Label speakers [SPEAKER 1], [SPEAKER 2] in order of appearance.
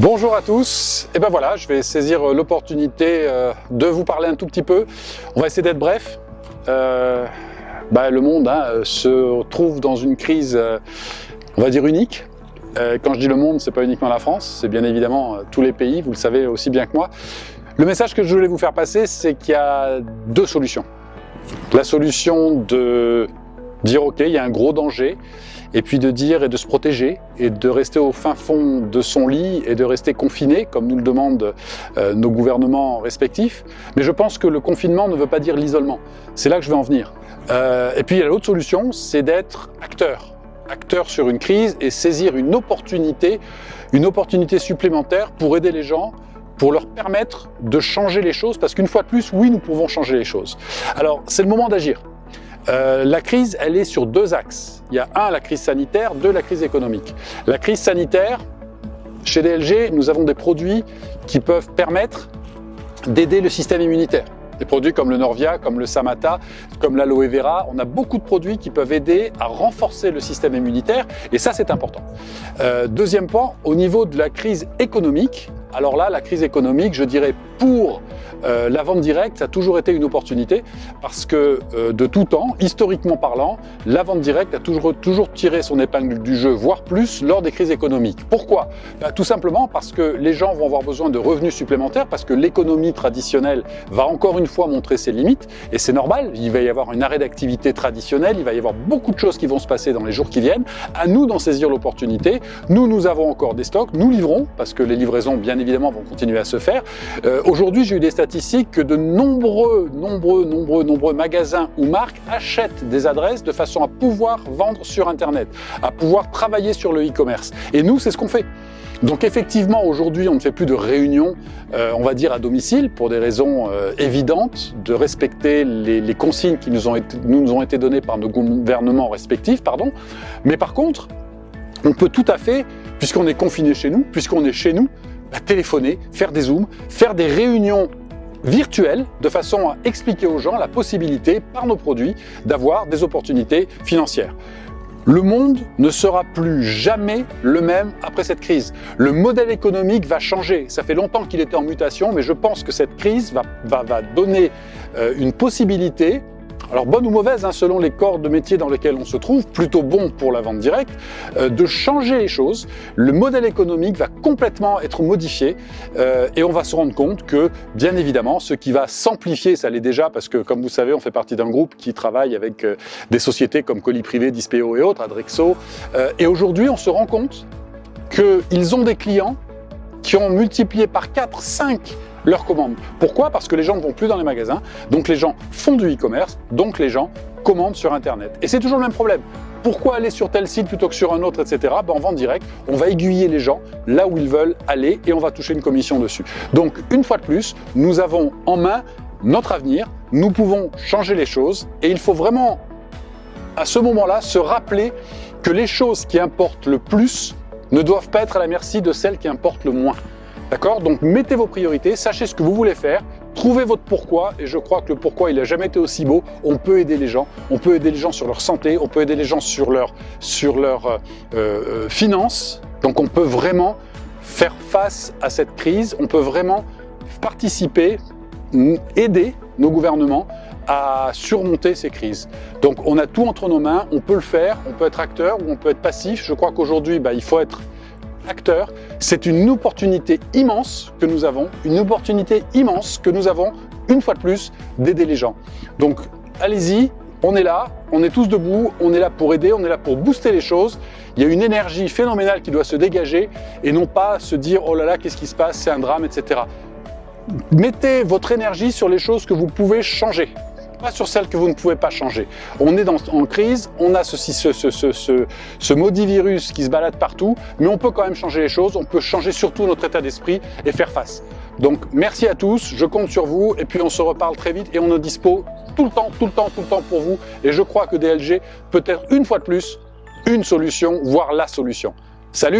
[SPEAKER 1] Bonjour à tous, et ben voilà, je vais saisir l'opportunité de vous parler un tout petit peu. On va essayer d'être bref. Le monde se trouve dans une crise, on va dire unique. Quand je dis le monde, c'est pas uniquement la France, c'est bien évidemment tous les pays, vous le savez aussi bien que moi. Le message que je voulais vous faire passer, c'est qu'il y a deux solutions. La solution de dire ok, il y a un gros danger, et puis de dire et de se protéger, et de rester au fin fond de son lit, et de rester confiné, comme nous le demandent nos gouvernements respectifs. Mais je pense que le confinement ne veut pas dire l'isolement. C'est là que je vais en venir. Et puis il y a l'autre solution, c'est d'être acteur sur une crise et saisir une opportunité supplémentaire pour aider les gens, pour leur permettre de changer les choses, parce qu'une fois de plus, oui, nous pouvons changer les choses. Alors, c'est le moment d'agir. La crise, elle est sur deux axes. Il y a la crise sanitaire, la crise économique. La crise sanitaire, chez DLG, nous avons des produits qui peuvent permettre d'aider le système immunitaire. Des produits comme le Norvia, comme le Samata, comme l'Aloe Vera, on a beaucoup de produits qui peuvent aider à renforcer le système immunitaire, et ça c'est important. Deuxième point, au niveau de la crise économique, alors là, la crise économique, je dirais pour la vente directe, ça a toujours été une opportunité parce que de tout temps, historiquement parlant, la vente directe a toujours tiré son épingle du jeu, voire plus, lors des crises économiques. Pourquoi ? Tout simplement parce que les gens vont avoir besoin de revenus supplémentaires, parce que l'économie traditionnelle va encore une fois montrer ses limites, et c'est normal, il va y avoir un arrêt d'activité traditionnelle, il va y avoir beaucoup de choses qui vont se passer dans les jours qui viennent. À nous d'en saisir l'opportunité. Nous avons encore des stocks, nous livrons, parce que les livraisons, bien évidemment, vont continuer à se faire. Aujourd'hui, j'ai eu des statistiques que de nombreux magasins ou marques achètent des adresses de façon à pouvoir vendre sur Internet, à pouvoir travailler sur le e-commerce. Et nous, c'est ce qu'on fait. Donc effectivement, aujourd'hui, on ne fait plus de réunions, on va dire à domicile, pour des raisons évidentes, de respecter les consignes qui nous ont été données par nos gouvernements respectifs, Mais par contre, on peut tout à fait, puisqu'on est confiné chez nous, téléphoner, faire des zooms, faire des réunions virtuelles de façon à expliquer aux gens la possibilité, par nos produits, d'avoir des opportunités financières. Le monde ne sera plus jamais le même après cette crise. Le modèle économique va changer. Ça fait longtemps qu'il était en mutation, mais je pense que cette crise va donner une possibilité, alors bonne ou mauvaise, selon les corps de métier dans lesquels on se trouve, plutôt bon pour la vente directe, de changer les choses. Le modèle économique va complètement être modifié et on va se rendre compte que, bien évidemment, ce qui va s'amplifier, ça l'est déjà, parce que, comme vous savez, on fait partie d'un groupe qui travaille avec des sociétés comme Colis Privé, Dispeo et autres, Adrexo, et aujourd'hui, on se rend compte qu'ils ont des clients qui ont multiplié par 4, 5 leurs commandes. Pourquoi ? Parce que les gens ne vont plus dans les magasins, donc les gens font du e-commerce, donc les gens commandent sur Internet. Et c'est toujours le même problème. Pourquoi aller sur tel site plutôt que sur un autre, etc. En vente directe, on va aiguiller les gens là où ils veulent aller et on va toucher une commission dessus. Donc, une fois de plus, nous avons en main notre avenir, nous pouvons changer les choses et il faut vraiment, à ce moment-là, se rappeler que les choses qui importent le plus ne doivent pas être à la merci de celles qui importent le moins. D'accord ? Donc mettez vos priorités, sachez ce que vous voulez faire, trouvez votre pourquoi, et je crois que le pourquoi, il n'a jamais été aussi beau. On peut aider les gens sur leur santé, on peut aider les gens sur leurs finances. Donc on peut vraiment faire face à cette crise, on peut vraiment participer, aider nos gouvernements à surmonter ces crises. Donc on a tout entre nos mains, on peut le faire, on peut être acteur ou on peut être passif. Je crois qu'aujourd'hui, il faut être acteur. C'est une opportunité immense que nous avons, une fois de plus, d'aider les gens. Donc allez-y, on est là, on est tous debout, on est là pour aider, on est là pour booster les choses. Il y a une énergie phénoménale qui doit se dégager et non pas se dire oh là là, qu'est-ce qui se passe, c'est un drame, etc. Mettez votre énergie sur les choses que vous pouvez changer, pas sur celles que vous ne pouvez pas changer. On est en crise, on a ce maudit virus qui se balade partout, mais on peut quand même changer les choses, on peut changer surtout notre état d'esprit et faire face. Donc merci à tous, je compte sur vous et puis on se reparle très vite et on est dispo tout le temps pour vous et je crois que DLG peut être une fois de plus une solution, voire la solution. Salut!